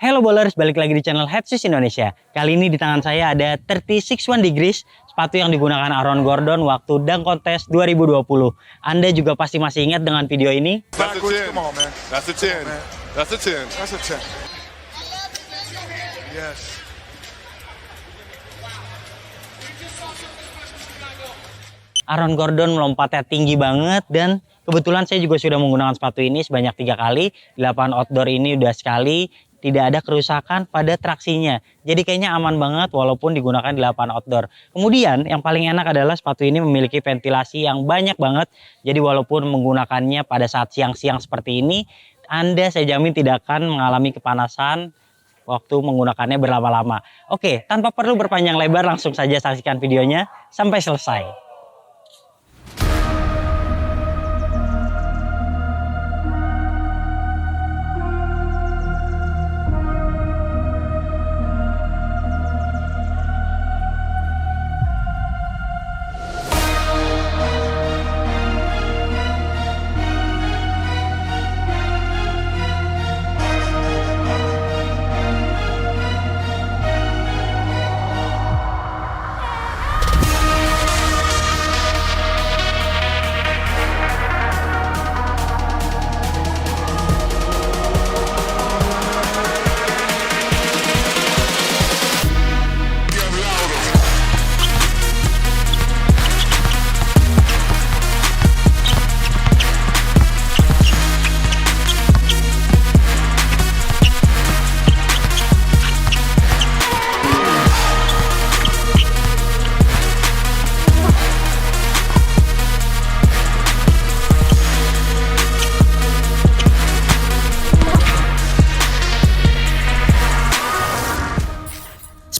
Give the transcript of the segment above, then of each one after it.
Hello bowlers, balik lagi di channel Headsis Indonesia. Kali ini di tangan saya ada 361 Degrees, sepatu yang digunakan Aaron Gordon waktu dunk contest 2020. Anda juga pasti masih ingat dengan video ini? That's a 10. That's a 10. That's a 10. That's a 10. Yes. Aaron Gordon melompatnya tinggi banget dan kebetulan saya juga sudah menggunakan sepatu ini sebanyak 3 kali. Di lapangan outdoor ini udah sekali, tidak ada kerusakan pada traksinya. Jadi kayaknya aman banget walaupun digunakan di lapangan outdoor. Kemudian yang paling enak adalah sepatu ini memiliki ventilasi yang banyak banget. Jadi walaupun menggunakannya pada saat siang-siang seperti ini, Anda saya jamin tidak akan mengalami kepanasan waktu menggunakannya berlama-lama. Oke, tanpa perlu berpanjang lebar langsung saja saksikan videonya sampai selesai.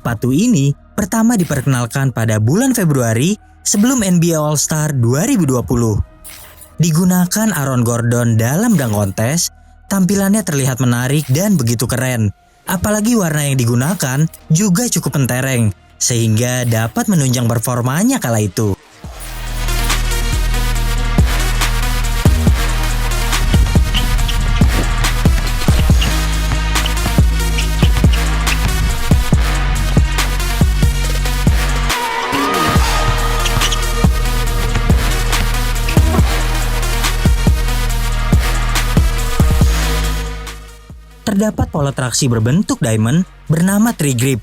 Sepatu ini pertama diperkenalkan pada bulan Februari sebelum NBA All-Star 2020. Digunakan Aaron Gordon dalam dunk contest, tampilannya terlihat menarik dan begitu keren. Apalagi warna yang digunakan juga cukup mentereng, sehingga dapat menunjang performanya kala itu. Terdapat pola traksi berbentuk diamond bernama Tree Grip.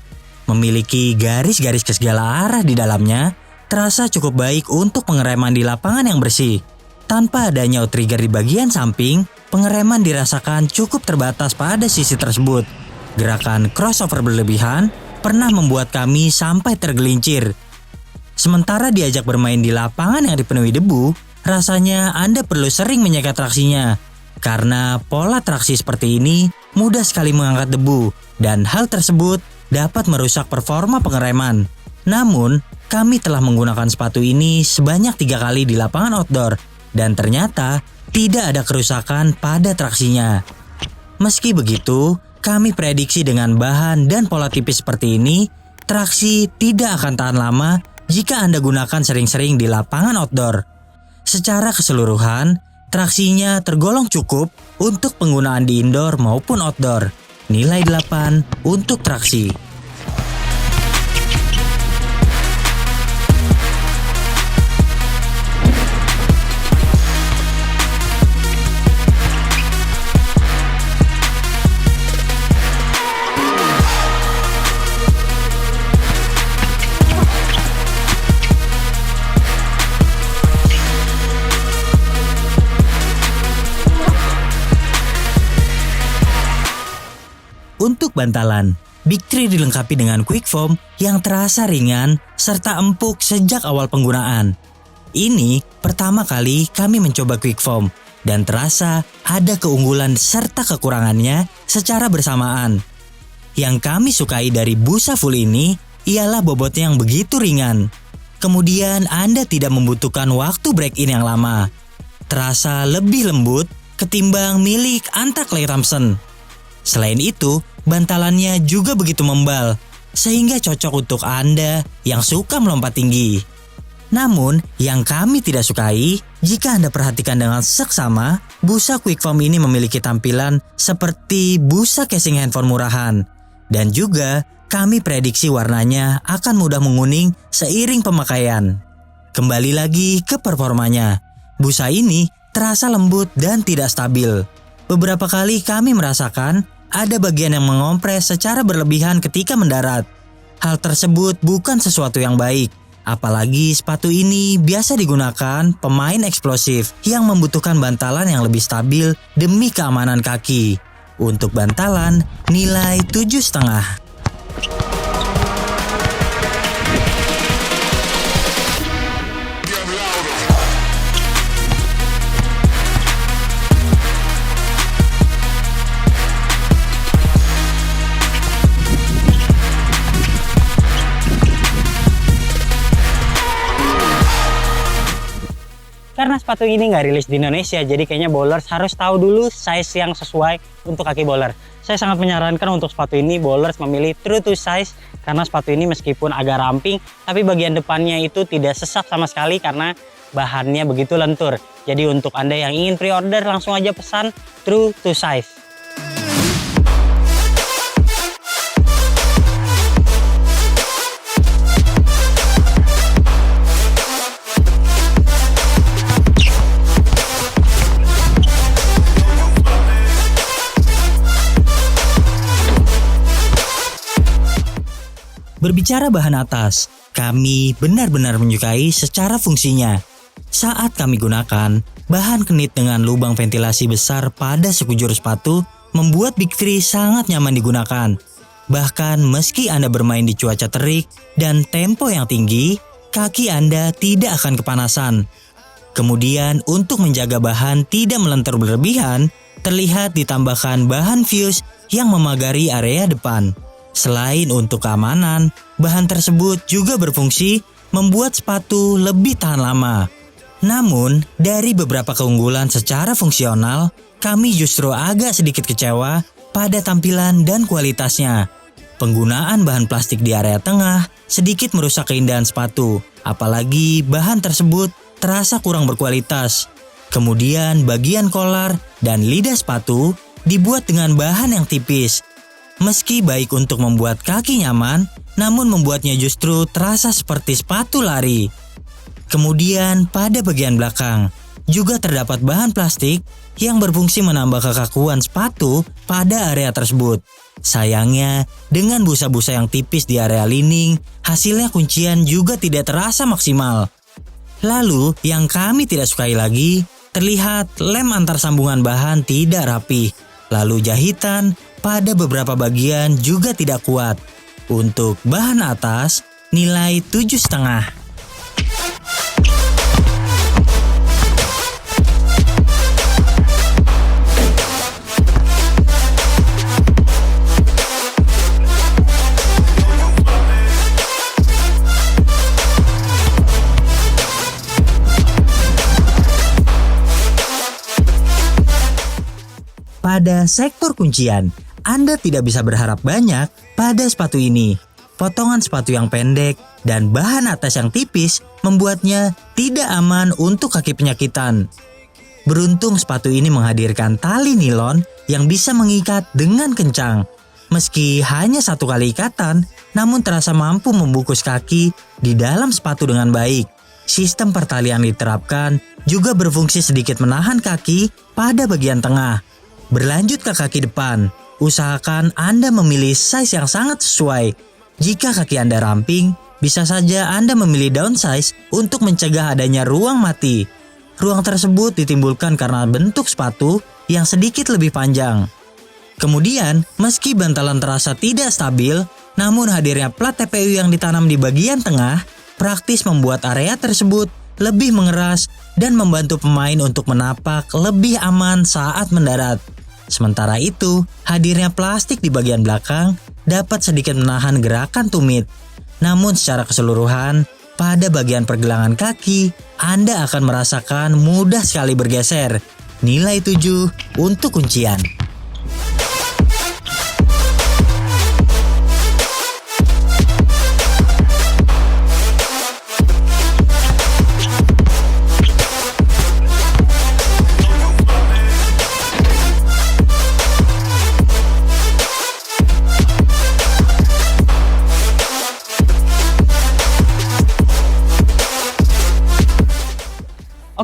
Memiliki garis-garis ke segala arah di dalamnya, terasa cukup baik untuk pengereman di lapangan yang bersih. Tanpa adanya outrigger di bagian samping, pengereman dirasakan cukup terbatas pada sisi tersebut. Gerakan crossover berlebihan pernah membuat kami sampai tergelincir. Sementara diajak bermain di lapangan yang dipenuhi debu, rasanya Anda perlu sering menjaga traksinya. Karena pola traksi seperti ini mudah sekali mengangkat debu dan hal tersebut dapat merusak performa pengereman. Namun, kami telah menggunakan sepatu ini sebanyak 3 kali di lapangan outdoor dan ternyata tidak ada kerusakan pada traksinya. Meski begitu, kami prediksi dengan bahan dan pola tipis seperti ini, traksi tidak akan tahan lama jika Anda gunakan sering-sering di lapangan outdoor. Secara keseluruhan, traksinya tergolong cukup untuk penggunaan di indoor maupun outdoor. Nilai 8 untuk traksi. Untuk bantalan, Big 3 dilengkapi dengan quick foam yang terasa ringan serta empuk sejak awal penggunaan. Ini pertama kali kami mencoba quick foam dan terasa ada keunggulan serta kekurangannya secara bersamaan. Yang kami sukai dari busa full ini ialah bobotnya yang begitu ringan. Kemudian Anda tidak membutuhkan waktu break-in yang lama. Terasa lebih lembut ketimbang milik Anta Klay Thompson. Selain itu, bantalannya juga begitu membal, sehingga cocok untuk Anda yang suka melompat tinggi. Namun, yang kami tidak sukai, jika Anda perhatikan dengan seksama, busa Quick Foam ini memiliki tampilan seperti busa casing handphone murahan. Dan juga, kami prediksi warnanya akan mudah menguning seiring pemakaian. Kembali lagi ke performanya. Busa ini terasa lembut dan tidak stabil. Beberapa kali kami merasakan ada bagian yang mengompres secara berlebihan ketika mendarat. Hal tersebut bukan sesuatu yang baik. Apalagi sepatu ini biasa digunakan pemain eksplosif yang membutuhkan bantalan yang lebih stabil demi keamanan kaki. Untuk bantalan, nilai 7,5. Karena sepatu ini nggak rilis di Indonesia, jadi kayaknya bowlers harus tahu dulu size yang sesuai untuk kaki bowler. Saya sangat menyarankan untuk sepatu ini bowlers memilih true to size, karena sepatu ini meskipun agak ramping, tapi bagian depannya itu tidak sesak sama sekali karena bahannya begitu lentur. Jadi untuk Anda yang ingin pre-order, langsung aja pesan true to size. Berbicara bahan atas, kami benar-benar menyukai secara fungsinya. Saat kami gunakan, bahan knit dengan lubang ventilasi besar pada sekujur sepatu membuat Big 3 sangat nyaman digunakan. Bahkan meski Anda bermain di cuaca terik dan tempo yang tinggi, kaki Anda tidak akan kepanasan. Kemudian untuk menjaga bahan tidak melentur berlebihan, terlihat ditambahkan bahan fuse yang memagari area depan. Selain untuk keamanan, bahan tersebut juga berfungsi membuat sepatu lebih tahan lama. Namun, dari beberapa keunggulan secara fungsional, kami justru agak sedikit kecewa pada tampilan dan kualitasnya. Penggunaan bahan plastik di area tengah sedikit merusak keindahan sepatu, apalagi bahan tersebut terasa kurang berkualitas. Kemudian bagian kolar dan lidah sepatu dibuat dengan bahan yang tipis. Meski baik untuk membuat kaki nyaman, namun membuatnya justru terasa seperti sepatu lari. Kemudian pada bagian belakang, juga terdapat bahan plastik yang berfungsi menambah kekakuan sepatu pada area tersebut. Sayangnya, dengan busa-busa yang tipis di area lining, hasilnya kuncian juga tidak terasa maksimal. Lalu, yang kami tidak sukai lagi, terlihat lem antar sambungan bahan tidak rapi. Lalu jahitan pada beberapa bagian juga tidak kuat. Untuk bahan atas, nilai 7,5. Pada sektor kuncian, Anda tidak bisa berharap banyak pada sepatu ini. Potongan sepatu yang pendek dan bahan atas yang tipis membuatnya tidak aman untuk kaki penyakitan. Beruntung sepatu ini menghadirkan tali nilon yang bisa mengikat dengan kencang. Meski hanya satu kali ikatan, namun terasa mampu membungkus kaki di dalam sepatu dengan baik. Sistem pertalian diterapkan juga berfungsi sedikit menahan kaki pada bagian tengah. Berlanjut ke kaki depan, usahakan Anda memilih size yang sangat sesuai. Jika kaki Anda ramping, bisa saja Anda memilih downsize untuk mencegah adanya ruang mati. Ruang tersebut ditimbulkan karena bentuk sepatu yang sedikit lebih panjang. Kemudian, meski bantalan terasa tidak stabil, namun hadirnya plat TPU yang ditanam di bagian tengah praktis membuat area tersebut lebih mengeras dan membantu pemain untuk menapak lebih aman saat mendarat. Sementara itu, hadirnya plastik di bagian belakang dapat sedikit menahan gerakan tumit. Namun secara keseluruhan, pada bagian pergelangan kaki, Anda akan merasakan mudah sekali bergeser. Nilai 7 untuk kuncian.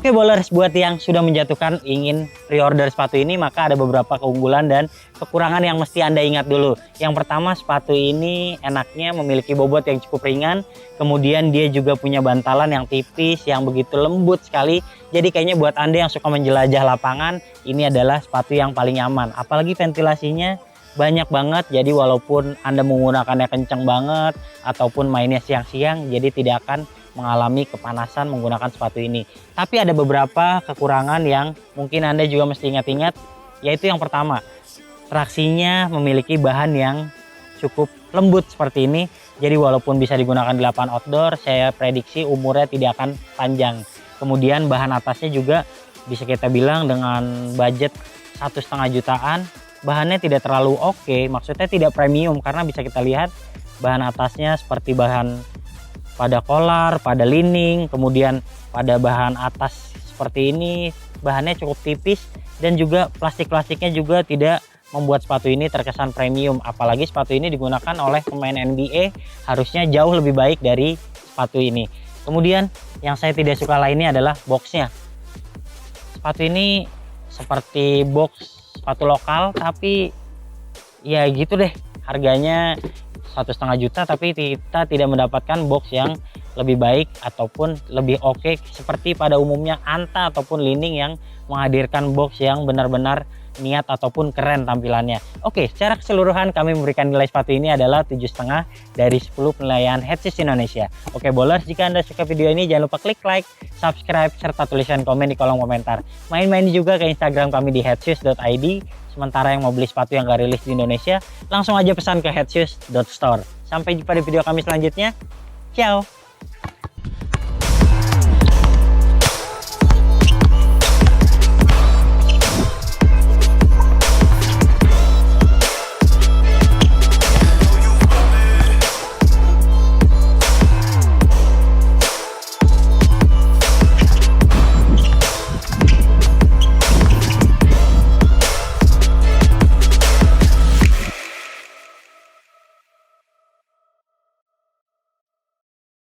Oke bowlers, buat yang sudah menjatuhkan ingin pre-order sepatu ini, maka ada beberapa keunggulan dan kekurangan yang mesti Anda ingat dulu. Yang pertama, sepatu ini enaknya memiliki bobot yang cukup ringan, kemudian dia juga punya bantalan yang tipis, yang begitu lembut sekali. Jadi kayaknya buat Anda yang suka menjelajah lapangan, ini adalah sepatu yang paling nyaman. Apalagi ventilasinya banyak banget, jadi walaupun Anda menggunakannya kencang banget ataupun mainnya siang-siang, jadi tidak akan mengalami kepanasan menggunakan sepatu ini. Tapi ada beberapa kekurangan yang mungkin Anda juga mesti ingat-ingat, yaitu yang pertama, traksinya memiliki bahan yang cukup lembut seperti ini. Jadi walaupun bisa digunakan di lapangan outdoor, saya prediksi umurnya tidak akan panjang. Kemudian bahan atasnya juga bisa kita bilang dengan budget 1,5 jutaan, bahannya tidak terlalu oke, maksudnya tidak premium karena bisa kita lihat bahan atasnya seperti bahan pada kolar, pada lining, kemudian pada bahan atas seperti ini, bahannya cukup tipis dan juga plastik-plastiknya juga tidak membuat sepatu ini terkesan premium. Apalagi sepatu ini digunakan oleh pemain NBA, harusnya jauh lebih baik dari sepatu ini. Kemudian yang saya tidak suka lainnya adalah boxnya. Sepatu ini seperti box sepatu lokal, tapi ya gitu deh, harganya 1,5 juta, tapi kita tidak mendapatkan box yang lebih baik ataupun lebih oke seperti pada umumnya Anta ataupun Li-Ning yang menghadirkan box yang benar-benar niat ataupun keren tampilannya. Oke, secara keseluruhan kami memberikan nilai sepatu ini adalah 7,5 dari 10 penilaian Headshoes Indonesia. Oke bowlers, jika Anda suka video ini jangan lupa klik like, subscribe, serta tulisan komen di kolom komentar. Main-main juga ke Instagram kami di headshoes.id. Sementara yang mau beli sepatu yang gak rilis di Indonesia, langsung aja pesan ke headshoes.store. Sampai jumpa di video kami selanjutnya. Ciao!